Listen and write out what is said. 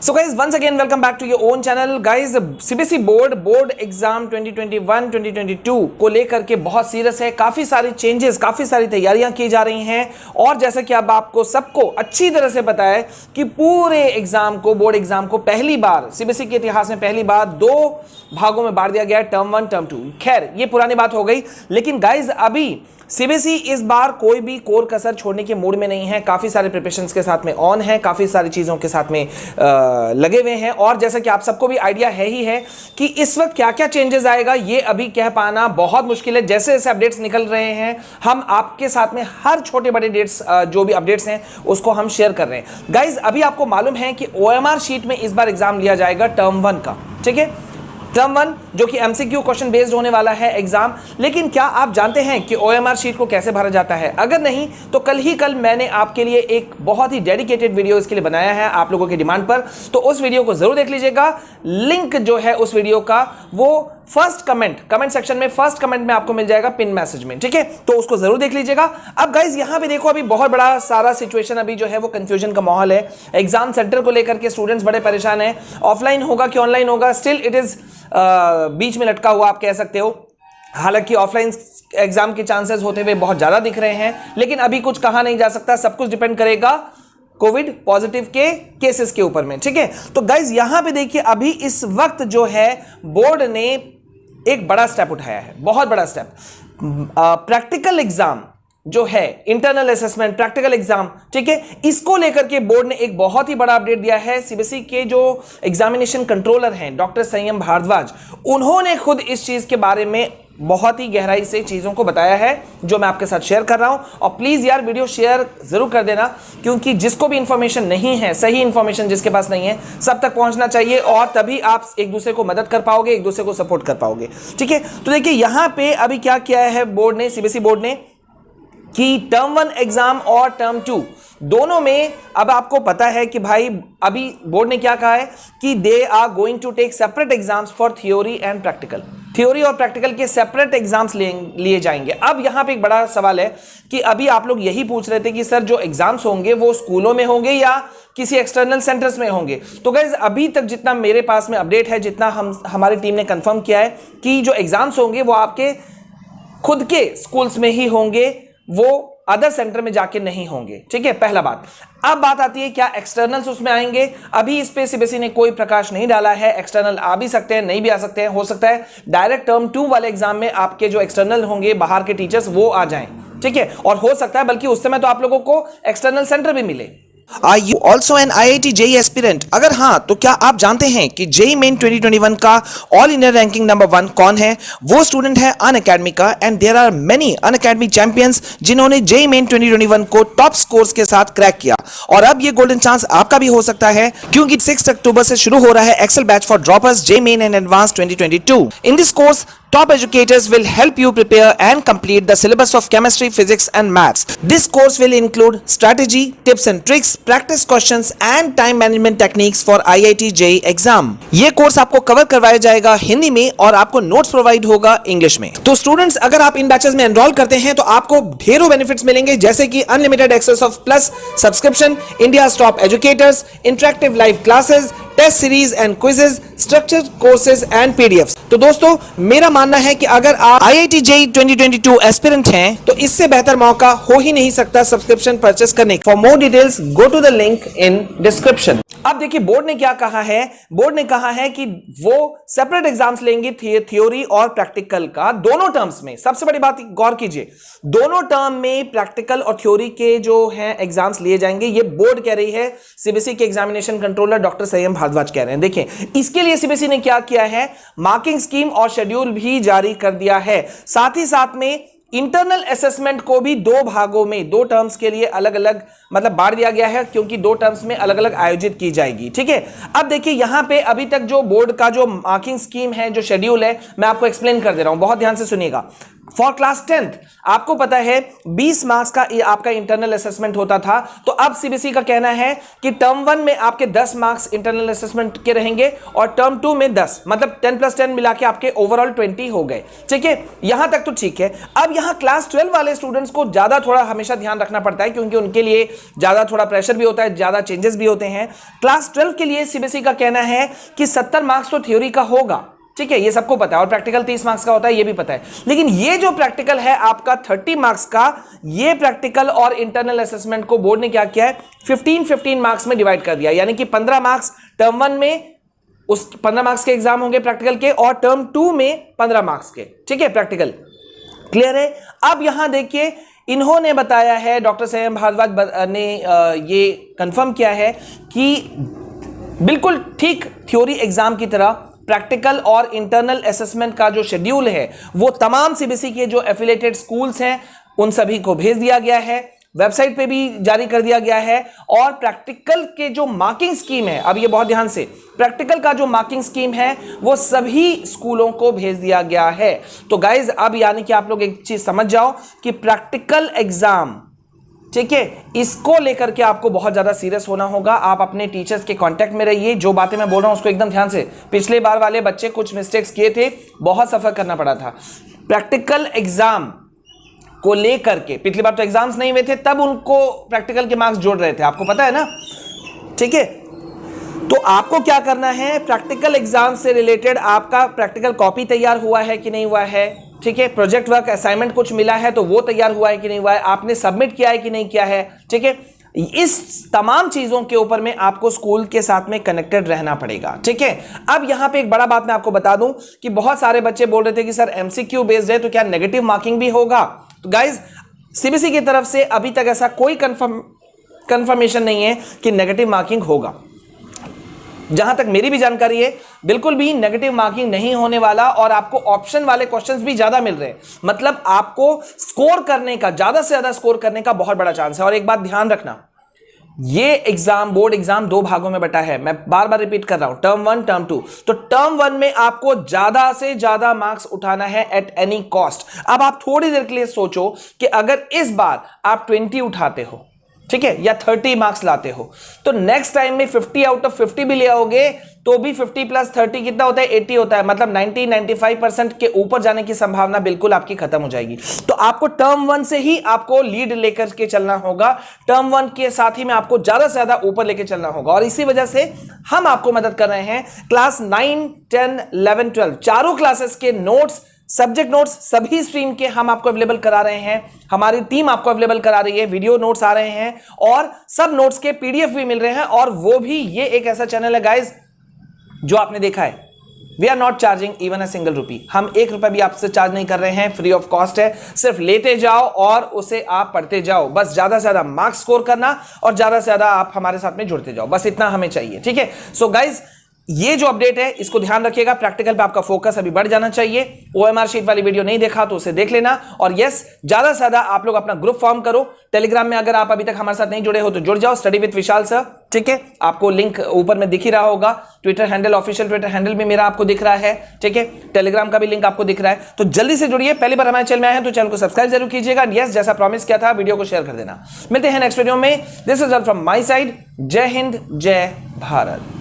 So guys, once again welcome back to your own channel. Guys, CBSE board exam 2021-2022 को लेकर के बहुत serious है। काफ़ी सारी चेंजेस, काफ़ी सारी तैयारियां की जा रही हैं और जैसा कि अब आपको सबको अच्छी तरह से पता है कि पूरे एग्जाम को, बोर्ड एग्जाम को पहली बार CBSE के इतिहास में पहली बार दो भागों में बांट दिया गया है, टर्म 1 टर्म 2। खैर ये पुरानी बात हो गई, लेकिन गाइज अभी CBSE इस बार कोई भी कोर कसर छोड़ने के मूड में नहीं है। काफी सारे प्रिपरेशंस के साथ में ऑन है, काफी सारी चीजों के साथ में लगे हुए हैं और जैसा कि आप सबको भी आइडिया है ही है कि इस वक्त क्या क्या चेंजेस आएगा ये अभी कह पाना बहुत मुश्किल है। जैसे जैसे अपडेट्स निकल रहे हैं हम आपके साथ में हर छोटे बड़े डेट्स जो भी अपडेट्स हैं उसको हम शेयर कर रहे हैं। गाइज अभी आपको मालूम है कि OMR शीट में इस बार एग्जाम लिया जाएगा टर्म 1 का, ठीक है, टर्म 1 जो कि MCQ क्वेश्चन बेस्ड होने वाला है एग्जाम। लेकिन क्या आप जानते हैं कि OMR शीट को कैसे भरा जाता है? अगर नहीं तो कल मैंने आपके लिए एक बहुत ही डेडिकेटेड वीडियो इसके लिए बनाया है आप लोगों की डिमांड पर, तो उस वीडियो को जरूर देख लीजिएगा। लिंक जो है उस वीडियो का वो फर्स्ट कमेंट सेक्शन में, फर्स्ट कमेंट में आपको मिल जाएगा पिन मैसेज में, ठीक है, तो उसको जरूर देख लीजिएगा। अब गाइज यहां पे देखो, अभी बहुत बड़ा सारा सिचुएशन अभी जो है वो कंफ्यूजन का माहौल है। एग्जाम सेंटर को लेकर के स्टूडेंट्स बड़े परेशान हैं, ऑफलाइन होगा कि ऑनलाइन होगा, स्टिल इट इज बीच में लटका हुआ आप कह सकते हो। हालांकि ऑफलाइन एग्जाम के चांसेस होते हुए बहुत ज्यादा दिख रहे हैं, लेकिन अभी कुछ कहा नहीं जा सकता, सब कुछ डिपेंड करेगा कोविड पॉजिटिव के केसेस के ऊपर में, ठीक है। तो गाइज यहां पे देखिए अभी इस वक्त जो है बोर्ड ने एक बड़ा स्टेप उठाया है, बहुत बड़ा स्टेप। प्रैक्टिकल एग्जाम जो है, इंटरनल असेसमेंट प्रैक्टिकल एग्जाम, ठीक है, इसको लेकर के बोर्ड ने एक बहुत ही बड़ा अपडेट दिया है। CBSE के जो एग्जामिनेशन कंट्रोलर हैं डॉक्टर संयम भारद्वाज, उन्होंने खुद इस चीज के बारे में बहुत ही गहराई से चीजों को बताया है जो मैं आपके साथ शेयर कर रहा हूं। और प्लीज यार वीडियो शेयर जरूर कर देना, क्योंकि जिसको भी इंफॉर्मेशन नहीं है, सही इंफॉर्मेशन जिसके पास नहीं है, सब तक पहुंचना चाहिए और तभी आप एक दूसरे को मदद कर पाओगे, एक दूसरे को सपोर्ट कर पाओगे, ठीक है। तो देखिए यहां पे अभी क्या किया है बोर्ड ने, CBSE बोर्ड ने, कि टर्म 1 एग्जाम और टर्म 2 दोनों में अब आपको पता है कि भाई अभी बोर्ड ने क्या कहा है कि they are going to take separate exams for theory and practical. Theory और प्रैक्टिकल के सेपरेट एग्जाम्स लिए जाएंगे। अब यहां पे एक बड़ा सवाल है कि अभी आप लोग यही पूछ रहे थे कि सर जो एग्जाम्स होंगे वो स्कूलों में होंगे या किसी एक्सटर्नल सेंटर्स में होंगे। तो गाइस अभी तक जितना मेरे पास में अपडेट है, जितना हमारी टीम ने कंफर्म किया है कि जो एग्जाम्स होंगे वो आपके खुद के स्कूल्स में ही होंगे, वो अदर सेंटर में जाके नहीं होंगे, ठीक है, पहला बात। अब बात आती है क्या एक्सटर्नल्स उसमें आएंगे? अभी इस पे CBSE ने कोई प्रकाश नहीं डाला है। एक्सटर्नल आ भी सकते हैं, नहीं भी आ सकते हैं, हो सकता है डायरेक्ट टर्म 2 वाले एग्जाम में आपके जो एक्सटर्नल होंगे बाहर के टीचर्स वो आ जाएं, ठीक है, और हो सकता है बल्कि उस समय तो आप लोगों को एक्सटर्नल सेंटर भी मिले। Are you also an IIT JEE aspirant? अगर हाँ तो क्या आप जानते हैं कि JEE Main 2021 का ऑल इंडिया रैंकिंग नंबर 1 कौन है? वो स्टूडेंट है अनअकैडमी का, and there are many Unacademy champions जिन्होंने JEE Main 2021 को टॉप स्कोर्स के साथ क्रैक किया। और अब ये गोल्डन चांस आपका भी हो सकता है, क्योंकि 6 अक्टूबर से शुरू हो रहा है Excel batch for droppers JEE Main and Advanced 2022। In this course top educators will help you prepare and complete the syllabus of chemistry, physics and maths. This course will include strategy, tips and tricks, practice questions and time management techniques for IIT JEE exam. ये course आपको cover करवाया जाएगा हिंदी में और आपको notes provide होगा English में। तो स्टूडेंट्स अगर आप इन बैचेस में एनरोल करते हैं तो आपको ढेरों बेनिफिट्स मिलेंगे, जैसे कि unlimited access of plus subscription, India's top educators, interactive live classes, test series and quizzes, structured courses and PDFs. तो दोस्तों मेरा मानना है कि अगर आप IIT JEE 2022 एस्पिरेंट हैं तो इससे बेहतर मौका हो ही नहीं सकता सब्सक्रिप्शन परचेस करने। For more details go to the link in description. अब देखिए बोर्ड ने क्या कहा है, बोर्ड ने कहा है कि वो सेपरेट एग्जाम्स लेंगे थ्योरी और प्रैक्टिकल का, दोनों टर्म्स में। सबसे बड़ी बात गौर कीजिए, दोनों टर्म में प्रैक्टिकल और थ्योरी के जो हैं एग्जाम्स लिए जाएंगे, ये बोर्ड कह रही है। CBSE के एग्जामिनेशन कंट्रोलर डॉक्टर संयम भारद्वाज कह रहे हैं। देखिए इसके लिए CBSE ने क्या किया है, मार्किंग स्कीम और शेड्यूल भी जारी कर दिया है। साथ ही साथ में इंटरनल असेसमेंट को भी दो भागों में, दो टर्म्स के लिए अलग अलग मतलब बांट दिया गया है, क्योंकि दो टर्म्स में अलग अलग आयोजित की जाएगी, ठीक है। अब देखिए यहां पे अभी तक जो बोर्ड का जो मार्किंग स्कीम है, जो शेड्यूल है, मैं आपको एक्सप्लेन कर दे रहा हूं, बहुत ध्यान से सुनिएगा। फॉर क्लास 10th आपको पता है 20 मार्क्स का आपका इंटरनल असेसमेंट होता था, तो अब सीबीएसई का कहना है कि टर्म 1 में आपके 10 मार्क्स इंटरनल असेसमेंट के रहेंगे और टर्म 2 में 10, मतलब 10 + 10 मिला के आपके ओवरऑल 20 हो गए। ठीक है, यहां तक तो ठीक है। अब यहां क्लास 12 वाले स्टूडेंट्स को ज्यादा थोड़ा हमेशा ध्यान रखना पड़ता है, क्योंकि उनके लिए ज्यादा थोड़ा प्रेशर भी होता है, ज्यादा चेंजेस भी होते हैं। क्लास 12 के लिए सीबीएसई का कहना है कि 70 मार्क्स तो थ्योरी का होगा, ठीक है, ये सबको पता है, और प्रैक्टिकल 30 मार्क्स का होता है, ये भी पता है। लेकिन ये जो प्रैक्टिकल है आपका 30 मार्क्स का, ये प्रैक्टिकल और इंटरनल असेसमेंट को बोर्ड ने क्या किया है, 15-15 मार्क्स में डिवाइड कर दिया। यानी कि 15 मार्क्स टर्म 1 में, उस 15 मार्क्स के एग्जाम होंगे प्रैक्टिकल के, और टर्म 2 में 15 मार्क्स के। ठीक है, प्रैक्टिकल क्लियर है। अब यहां देखिए, इन्होंने बताया है, डॉक्टर संयम भारद्वाज ने ये कंफर्म किया है कि बिल्कुल ठीक थ्योरी एग्जाम की तरह प्रैक्टिकल और इंटरनल असेसमेंट का जो शेड्यूल है वो तमाम सीबीएसई के जो एफिलिएटेड स्कूल्स हैं उन सभी को भेज दिया गया है, वेबसाइट पे भी जारी कर दिया गया है। और प्रैक्टिकल के जो मार्किंग स्कीम है, अब ये बहुत ध्यान से, प्रैक्टिकल का जो मार्किंग स्कीम है वो सभी स्कूलों को भेज दिया गया है। तो गाइज अब यानी कि आप लोग एक चीज समझ जाओ कि प्रैक्टिकल एग्जाम, ठीक है, इसको लेकर के आपको बहुत ज्यादा सीरियस होना होगा। आप अपने टीचर्स के कांटेक्ट में रहिए, जो बातें मैं बोल रहा हूं उसको एकदम ध्यान से। पिछले बार वाले बच्चे कुछ मिस्टेक्स किए थे, बहुत सफर करना पड़ा था। प्रैक्टिकल एग्जाम को लेकर के, पिछली बार तो एग्जाम्स नहीं हुए थे, तब उनको प्रैक्टिकल के मार्क्स जोड़ रहे थे, आपको पता है ना, ठीक है। तो आपको क्या करना है, प्रैक्टिकल एग्जाम से रिलेटेड आपका प्रैक्टिकल कॉपी तैयार हुआ है कि नहीं हुआ है, ठीक है, प्रोजेक्ट वर्क असाइनमेंट कुछ मिला है तो वो तैयार हुआ है कि नहीं हुआ है, आपने सबमिट किया है कि नहीं किया है, ठीक है। इस तमाम चीजों के ऊपर में आपको स्कूल के साथ में कनेक्टेड रहना पड़ेगा, ठीक है। अब यहां पे एक बड़ा बात मैं आपको बता दूं कि बहुत सारे बच्चे बोल रहे थे कि सर एमसीक्यू बेस्ड है तो क्या नेगेटिव मार्किंग भी होगा। तो गाइज सीबीएसई की तरफ से अभी तक ऐसा कोई कंफर्मेशन नहीं है कि नेगेटिव मार्किंग होगा। जहां तक मेरी भी जानकारी है, बिल्कुल भी नेगेटिव मार्किंग नहीं होने वाला, और आपको ऑप्शन वाले क्वेश्चंस भी ज्यादा मिल रहे हैं, मतलब आपको स्कोर करने का, ज्यादा से ज्यादा स्कोर करने का बहुत बड़ा चांस है। और एक बात ध्यान रखना, ये एग्जाम, बोर्ड एग्जाम 2 भागों में बटा है, मैं बार बार रिपीट कर रहा हूं, टर्म 1 टर्म 2। तो टर्म 1 में आपको ज्यादा से ज्यादा मार्क्स उठाना है एट एनी कॉस्ट। अब आप थोड़ी देर के लिए सोचो कि अगर इस बार आप 20 उठाते हो, ठीक है, या 30 मार्क्स लाते हो, तो नेक्स्ट टाइम में 50 आउट ऑफ 50 भी ले आओगे तो भी 50 + 30 कितना होता है, 80 होता है, मतलब 90-95% के ऊपर जाने की संभावना बिल्कुल आपकी खत्म हो जाएगी। तो आपको टर्म 1 से ही आपको लीड लेकर के चलना होगा, टर्म 1 के साथ ही में आपको ज्यादा से ज्यादा ऊपर लेकर चलना होगा। और इसी वजह से हम आपको मदद कर रहे हैं। क्लास 9, 10, 11, 12 चारों क्लासेस के नोट्स, सब्जेक्ट नोट्स सभी स्ट्रीम के हम आपको अवेलेबल करा रहे हैं, हमारी टीम आपको अवेलेबल करा रही है, वीडियो नोट्स आ रहे हैं और सब नोट्स के पीडीएफ भी मिल रहे हैं। और वो भी, ये एक ऐसा चैनल है गाइज जो आपने देखा है, we are not charging even a single rupee, हम 1 रुपया भी आपसे चार्ज नहीं कर रहे हैं, फ्री ऑफ कॉस्ट है। सिर्फ लेते जाओ और उसे आप पढ़ते जाओ, बस ज्यादा से ज्यादा मार्क्स स्कोर करना और ज्यादा से ज्यादा आप हमारे साथ में जुड़ते जाओ, बस इतना हमें चाहिए, ठीक है। सो गाइज ये जो अपडेट है इसको ध्यान रखिएगा, प्रैक्टिकल पे आपका फोकस अभी बढ़ जाना चाहिए। ओएमआर शीट वाली वीडियो नहीं देखा तो उसे देख लेना। और यस, ज्यादा से ज्यादा आप लोग अपना ग्रुप फॉर्म करो टेलीग्राम में, अगर आप अभी तक हमारे साथ नहीं जुड़े हो तो जुड़ जाओ, स्टडी विद विशाल सर, ठीक है। आपको लिंक ऊपर में दिख ही रहा होगा, Twitter handle, official Twitter handle भी मेरा आपको दिख रहा है, ठीक है, टेलीग्राम का भी लिंक आपको दिख रहा है। तो जल्दी से जुड़िए, पहली बार हमारे चैनल में आए हैं तो चैनल को सब्सक्राइब जरूर कीजिएगा। यस, जैसा प्रॉमिस किया था, वीडियो को शेयर कर देना। मिलते हैं नेक्स्ट वीडियो में। This is all from my side. जय हिंद, जय भारत।